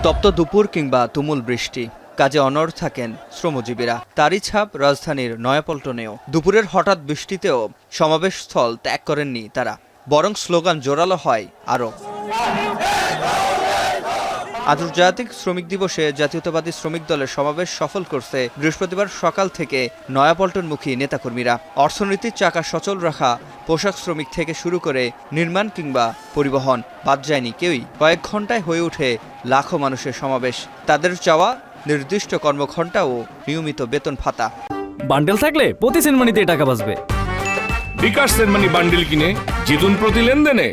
তপ্ত দুপুর কিংবা তুমুল বৃষ্টি, কাজে অনড় থাকেন শ্রমজীবীরা। তারই ছাপ রাজধানীর নয়াপল্টনেও। দুপুরের হঠাৎ বৃষ্টিতেও সমাবেশস্থল ত্যাগ করেননি তারা, বরং স্লোগান জোরালো হয় আরও। আন্তর্জাতিক শ্রমিক দিবসে জাতীয়তাবাদী শ্রমিক দলের সমাবেশ সফল করছে বৃহস্পতিবার সকাল থেকে নয়াপল্টনমুখী নেতাকর্মীরা। অর্থনীতির চাকা সচল রাখা পোশাক শ্রমিক থেকে শুরু করে নির্মাণ কিংবা পরিবহন, বাদ যায়নি কেউই। কয়েক ঘন্টায় হয়ে ওঠে লাখো মানুষের সমাবেশ। তাদের চাওয়া নির্দিষ্ট কর্মঘণ্টা ও নিয়মিত বেতন ভাতা। বান্ডেল থাকলে প্রতি সেনমানিতে টাকা বাঁচবে। বিকাশ সেনমানি বান্ডেল কিনে জিতুন প্রতি লেনদেনে।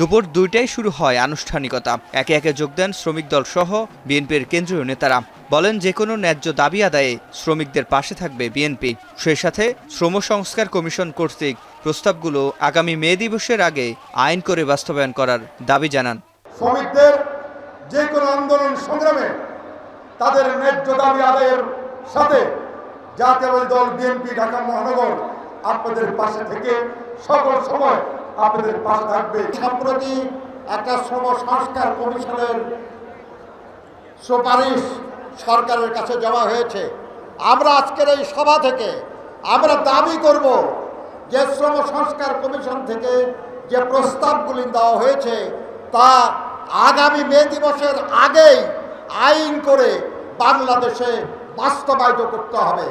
দুপুর 2টায় শুরু হয় আনুষ্ঠানিকতা। একে একে যোগ দেন শ্রমিক দল সহ বিএনপির কেন্দ্রীয় নেতারা। বলেন, যে কোনো ন্যায্য দাবি আদায়ে শ্রমিকদের পাশে থাকবে বিএনপি। সেই সাথে শ্রম সংস্কার কমিশন কর্তৃক প্রস্তাবগুলো আগামী মে দিবসের আগে আইন করে বাস্তবায়ন করার দাবি জানান। শ্রমিকদের যে কোনো আন্দোলন সংগ্রামে তাদের ন্যায্য দাবি আদায়ের সাথে জাতীয়তাবাদী দল বিএনপি ঢাকা মহানগর আপনাদের পাশে থেকে সকল সময় আপনাদের পাশে থাকবে। সম্প্রতি একটা শ্রম সংস্কার কমিশনের সুপারিশ সরকারের কাছে জমা হয়েছে। আমরা আজকের এই সভা থেকে আমরা দাবি করব যে শ্রম সংস্কার কমিশন থেকে যে প্রস্তাবগুলি দেওয়া হয়েছে তা আগামী মে দিবসের আগেই আইন করে বাংলাদেশে বাস্তবায়িত করতে হবে।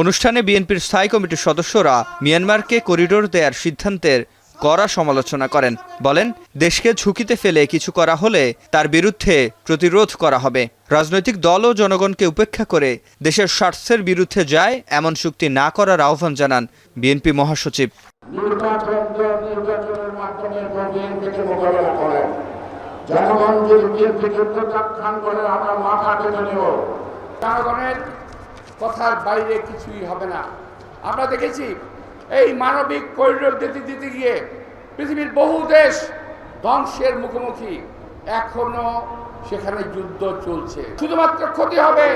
অনুষ্ঠানে বিএনপির স্থায়ী কমিটির সদস্যরা মিয়ানমারকে করিডোর দেওয়ার সিদ্ধান্তের কড়া সমালোচনা করেন। বলেন, দেশকে ঝুঁকিতে ফেলে কিছু করা হলে তার বিরুদ্ধে প্রতিরোধ করা হবে। রাজনৈতিক দল ও জনগণকে উপেক্ষা করে দেশের স্বার্থের বিরুদ্ধে যায় এমন চুক্তি না করার আহ্বান জানান বিএনপি মহাসচিব। নির্বাচনের মাধ্যমে বিএনপিকে মোকাবেলা করেন। জনগণ যদি বিএনপিকে প্রত্যাখ্যান করে আমরা মাথা পেতে নেব। জনগণের কথার বাইরে কিছুই হবে না। আমরা দেখেছি এই মানবিক করিডোর দিতে গিয়ে পৃথিবীর বহু দেশ ধ্বংসের মুখোমুখি, এখনো সেখানে যুদ্ধ চলছে। শুধুমাত্র ক্ষতি হবে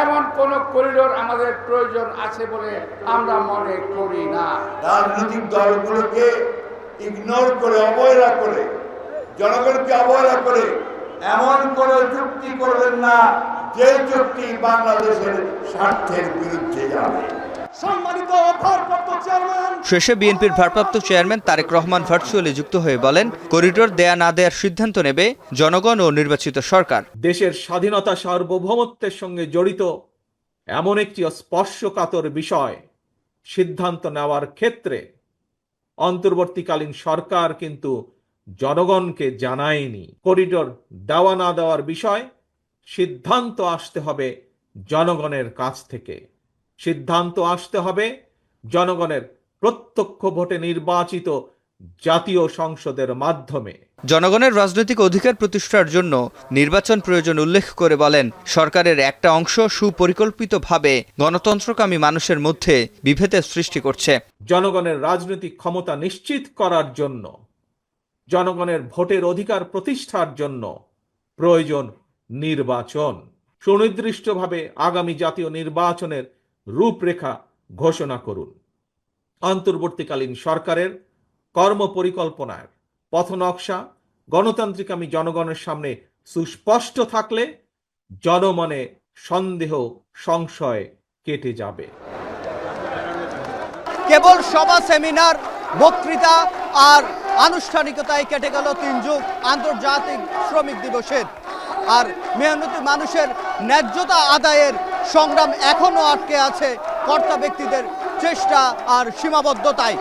এমন কোন করিডোর আমাদের প্রয়োজন আছে বলে আমরা মনে করি না। রাজনৈতিক দলগুলোকে ইগনোর করে, অবহেলা করে, জনগণকে অবহেলা করে এমন কোন চুক্তি করবেন না যে চুক্তি বাংলাদেশের স্বার্থের বিরুদ্ধে যাবে। শেষে বিএনপির ভারপ্রাপ্ত চেয়ারম্যান তারেক রহমান ভার্চুয়ালি যুক্ত হয়ে বলেন, করিডোর দেয়া না দেওয়ার সিদ্ধান্ত নেবে জনগণ ও নির্বাচিত সরকার। দেশের স্বাধীনতা সার্বভৌমত্বের সঙ্গে জড়িত এমন একটি স্পর্শকাতর বিষয় সিদ্ধান্ত নেওয়ার ক্ষেত্রে অন্তর্বর্তীকালীন সরকার কিন্তু জনগণকে জানায়নি। করিডোর দেওয়া না দেওয়ার বিষয় সিদ্ধান্ত আসতে হবে জনগণের কাছ থেকে। সিদ্ধান্ত আসতে হবে জনগণের প্রত্যক্ষ ভোটে নির্বাচিত জাতীয় সংসদের মাধ্যমে। জনগণের রাজনৈতিক অধিকার প্রতিষ্ঠার জন্য নির্বাচন প্রয়োজন উল্লেখ করে বলেন, সরকারের একটা অংশ সুপরিকল্পিতভাবে গণতন্ত্রকামী মানুষের মধ্যে বিভেদের সৃষ্টি করছে। জনগণের রাজনৈতিক ক্ষমতা নিশ্চিত করার জন্য, জনগণের ভোটের অধিকার প্রতিষ্ঠার জন্য প্রয়োজন নির্বাচন। সুনির্দিষ্টভাবে আগামী জাতীয় নির্বাচনের রূপরেখা ঘোষণা করুন। অন্তর্বর্তীকালীন সরকারের কর্মপরিকল্পনার পথনকশা গণতান্ত্রিকামী জনগণের সামনে সুস্পষ্ট থাকলে জনমনে সন্দেহ সংশয় কেটে যাবে। কেবল সভা, সেমিনার, বক্তৃতা আর আনুষ্ঠানিকতায় কেটে গেল 3 যুগ আন্তর্জাতিক শ্রমিক দিবসের। আর মেহনতি মানুষের ন্যায্যতা আদায়ের সংগ্রাম এখনো আটকে আছে কর্তা ব্যক্তিদের চেষ্টা আর সীমাবদ্ধতায়।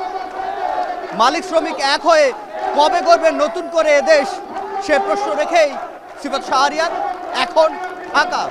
মালিক শ্রমিক এক হয়ে কবে গড়বে নতুন করে এদেশ, সে প্রশ্ন রেখেই সিফাত শাহরিয়ার, এখন ঢাকা।